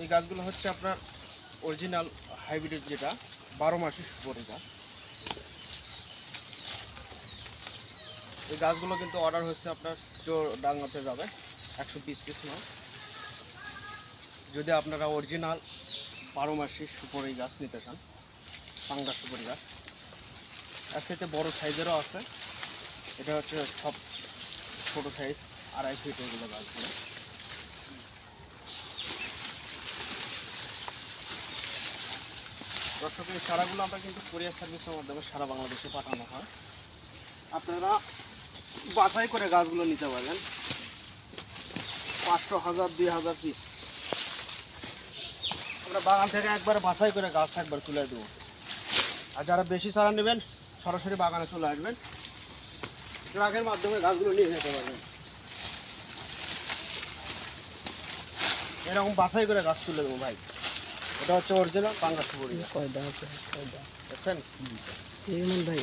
এই গাছগুলো হচ্ছে আপনার অরিজিনাল হাইব্রিড, যেটা 12 মাসের সুপারি গাছ। এই গাছগুলো কিন্তু অর্ডার হচ্ছে আপনার চোরডাঙ্গাতে যাবে 120 পিস মাল। যদি আপনারা অরিজিনাল 12 মাসের সুপারি গাছ নিতে চান, পাঙ্গা সুপারি গাছ, এর সাথে বড় সাইজেরও আছে। এটা হচ্ছে সব ছোট সাইজ, 2.5 ফিট এগুলো গাছগুলো। দর্শক, এই চারাগুলো আমরা কিন্তু কুরিয়ার সার্ভিসের মাধ্যমে সারা বাংলাদেশে পাঠানো হয়। আপনারা বাছাই করে গাছগুলো নিতে পারবেন। 500, 1000, 2000 পিস আমরা বাগান থেকে একবারে বাছাই করে গাছ একবার তুলে দেবো। আর যারা বেশি চারা নেবেন সরাসরি বাগানে চলে আসবেন, ট্রাকের মাধ্যমে গাছগুলো নিয়ে যেতে পারবেন। এরকম বাছাই করে গাছ তুলে দেবো ভাই। এটা হচ্ছে অরিজিনাল পাঙ্গা সুপারি গাছ। দেখছেন ভাই